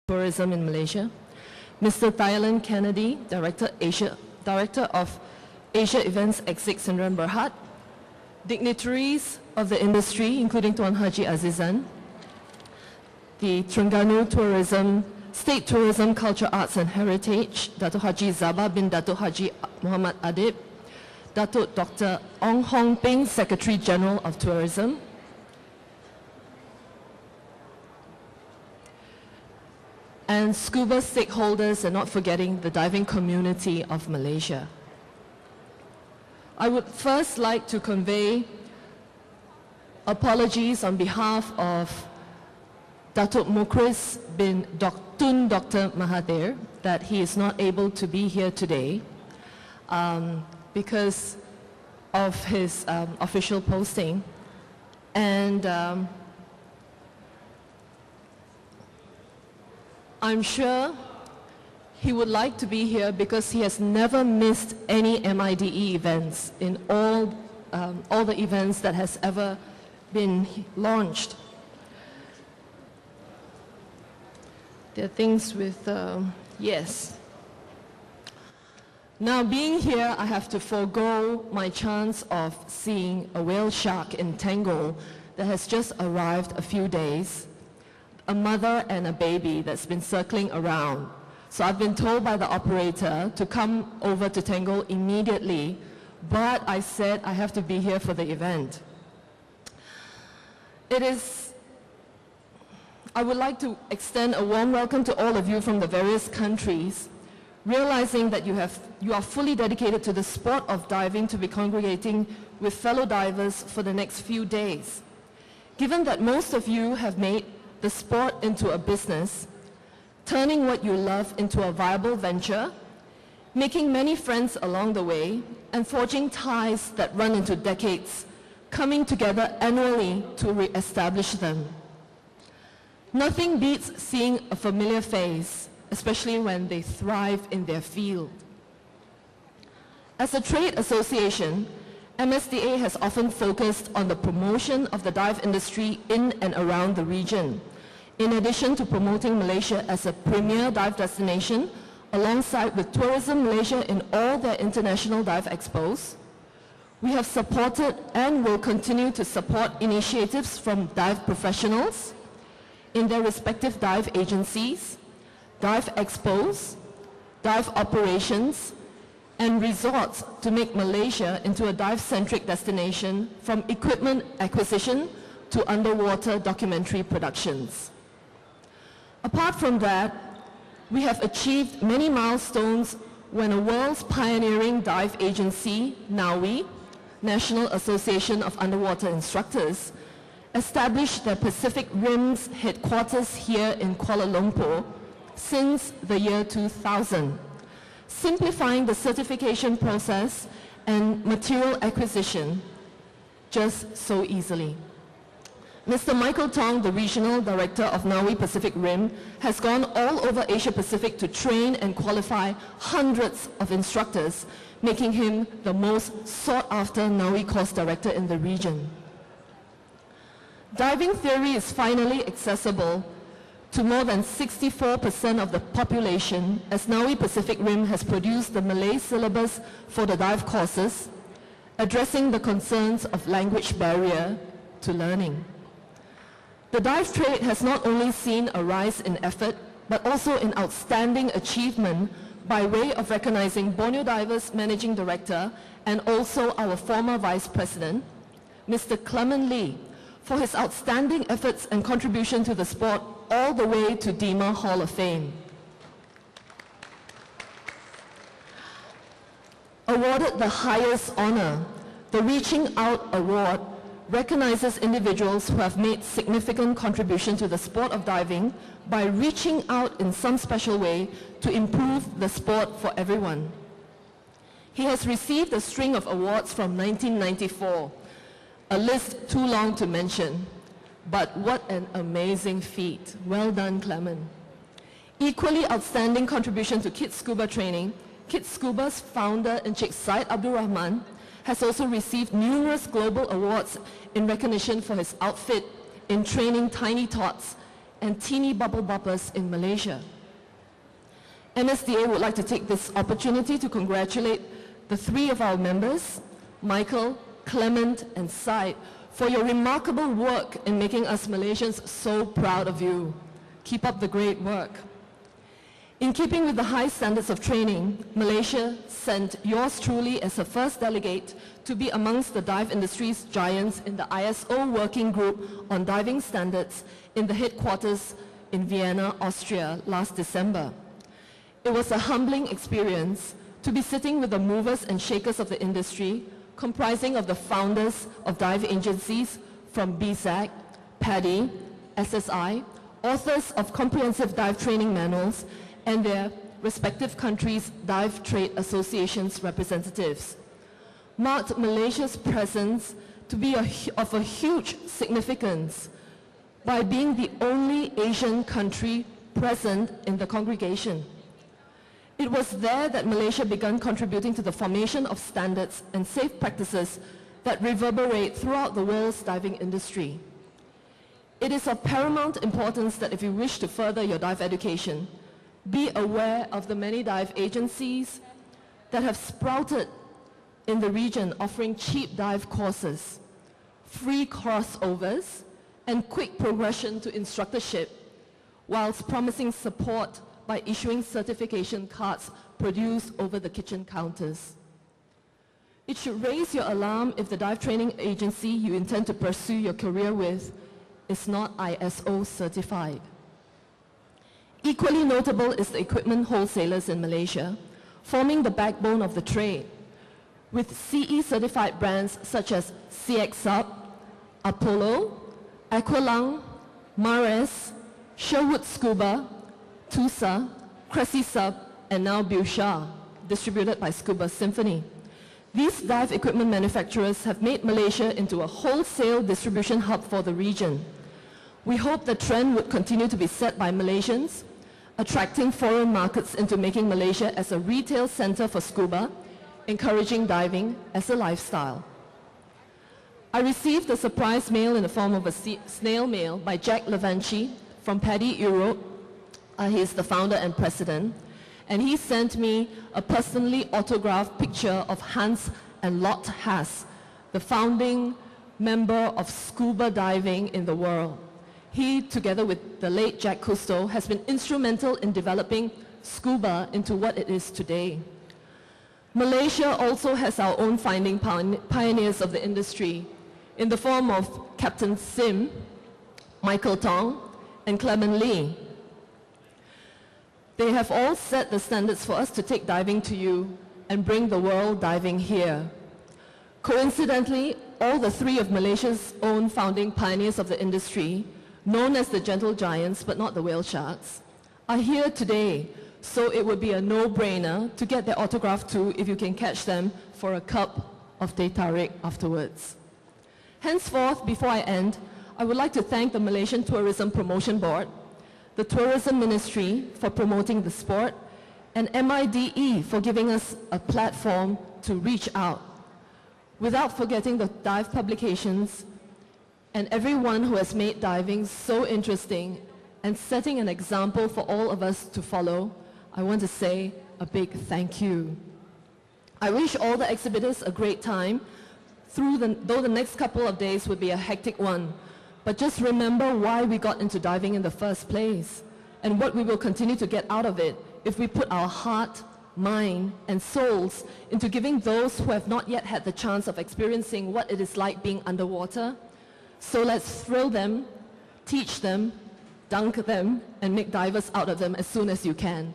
Tourism in Malaysia, Mr. Thailand Kennedy, Director of Asia Events Exik Sendirian Berhad, dignitaries of the industry, including Tuan Haji Azizan, the Terengganu Tourism, State Tourism, Culture, Arts and Heritage, Dato' Haji Zabah bin Dato' Haji Muhammad Adib, Dato' Dr. Ong Hong Ping, Secretary General of Tourism, and scuba stakeholders, and not forgetting the diving community of Malaysia. I would first like to convey apologies on behalf of Datuk Mukhris bin Tun Dr. Mahathir that he is not able to be here today because of his official posting. And I'm sure he would like to be here because he has never missed any MIDE events in all the events that has ever been launched. There are things with, yes. Now being here, I have to forego my chance of seeing a whale shark in Tangle that has just arrived a few days, a mother and a baby that's been circling around. So I've been told by the operator to come over to Tangle immediately, but I said I have to be here for the event. I would like to extend a warm welcome to all of you from the various countries, realizing that you are fully dedicated to the sport of diving to be congregating with fellow divers for the next few days. Given that most of you have made the sport into a business, turning what you love into a viable venture, making many friends along the way, and forging ties that run into decades, coming together annually to re-establish them. Nothing beats seeing a familiar face, especially when they thrive in their field. As a trade association, MSDA has often focused on the promotion of the dive industry in and around the region, in addition to promoting Malaysia as a premier dive destination, alongside with Tourism Malaysia in all their international dive expos. We have supported and will continue to support initiatives from dive professionals in their respective dive agencies, dive expos, dive operations, and resorts to make Malaysia into a dive-centric destination from equipment acquisition to underwater documentary productions. Apart from that, we have achieved many milestones when a world's pioneering dive agency, NAUI, National Association of Underwater Instructors, established their Pacific Rim's headquarters here in Kuala Lumpur since the year 2000, simplifying the certification process and material acquisition just so easily. Mr. Michael Tong, the Regional Director of NAUI Pacific Rim, has gone all over Asia Pacific to train and qualify hundreds of instructors, making him the most sought-after NAUI course director in the region. Diving theory is finally accessible to more than 64% of the population, as NAUI Pacific Rim has produced the Malay syllabus for the dive courses, addressing the concerns of language barrier to learning. The dive trade has not only seen a rise in effort, but also in outstanding achievement by way of recognizing Borneo Divers Managing Director and also our former Vice President, Mr. Clement Lee, for his outstanding efforts and contribution to the sport all the way to DEMA Hall of Fame. Awarded the highest honor, the Reaching Out Award recognizes individuals who have made significant contribution to the sport of diving by reaching out in some special way to improve the sport for everyone. He has received a string of awards from 1994, a list too long to mention, but what an amazing feat. Well done, Clement. Equally outstanding contribution to Kids Scuba training, Kids Scuba's founder Encik Syed Abdul Rahman has also received numerous global awards in recognition for his outfit in training tiny tots and teeny bubble boppers in Malaysia. MSDA would like to take this opportunity to congratulate the three of our members, Michael, Clement, and Syed, for your remarkable work in making us Malaysians so proud of you. Keep up the great work. In keeping with the high standards of training, Malaysia sent yours truly as the first delegate to be amongst the dive industry's giants in the ISO Working Group on Diving Standards in the headquarters in Vienna, Austria, last December. It was a humbling experience to be sitting with the movers and shakers of the industry, comprising of the founders of dive agencies from BSAC, PADI, SSI, authors of comprehensive dive training manuals, and their respective countries' dive trade associations representatives, marked Malaysia's presence to be of a huge significance by being the only Asian country present in the congregation. It was there that Malaysia began contributing to the formation of standards and safe practices that reverberate throughout the world's diving industry. It is of paramount importance that if you wish to further your dive education, be aware of the many dive agencies that have sprouted in the region offering cheap dive courses, free crossovers, and quick progression to instructorship, whilst promising support by issuing certification cards produced over the kitchen counters. It should raise your alarm if the dive training agency you intend to pursue your career with is not ISO certified. Equally notable is the equipment wholesalers in Malaysia, forming the backbone of the trade, with CE certified brands such as CX Sub, Apollo, Aqualung, Mares, Sherwood Scuba, Tusa, Cressy Sub, and now Busha, distributed by Scuba Symphony. These dive equipment manufacturers have made Malaysia into a wholesale distribution hub for the region. We hope the trend would continue to be set by Malaysians, attracting foreign markets into making Malaysia as a retail center for scuba, encouraging diving as a lifestyle. I received a surprise mail in the form of a snail mail by Jack Levanchi from PADI Europe. He is the founder and president, and he sent me a personally autographed picture of Hans and Lot Haas, the founding member of scuba diving in the world. He, together with the late Jack Cousteau, has been instrumental in developing scuba into what it is today. Malaysia also has our own finding pioneers of the industry in the form of Captain Sim, Michael Tong, and Clement Lee. They have all set the standards for us to take diving to you and bring the world diving here. Coincidentally, all the three of Malaysia's own founding pioneers of the industry, known as the gentle giants but not the whale sharks, are here today, so it would be a no-brainer to get their autograph too if you can catch them for a cup of teh tarik afterwards. Henceforth, before I end, I would like to thank the Malaysian Tourism Promotion Board, the Tourism Ministry for promoting the sport, and MIDE for giving us a platform to reach out. Without forgetting the dive publications and everyone who has made diving so interesting and setting an example for all of us to follow, I want to say a big thank you. I wish all the exhibitors a great time, though the next couple of days would be a hectic one. But just remember why we got into diving in the first place and what we will continue to get out of it if we put our heart, mind, and souls into giving those who have not yet had the chance of experiencing what it is like being underwater. So let's thrill them, teach them, dunk them, and make divers out of them as soon as you can.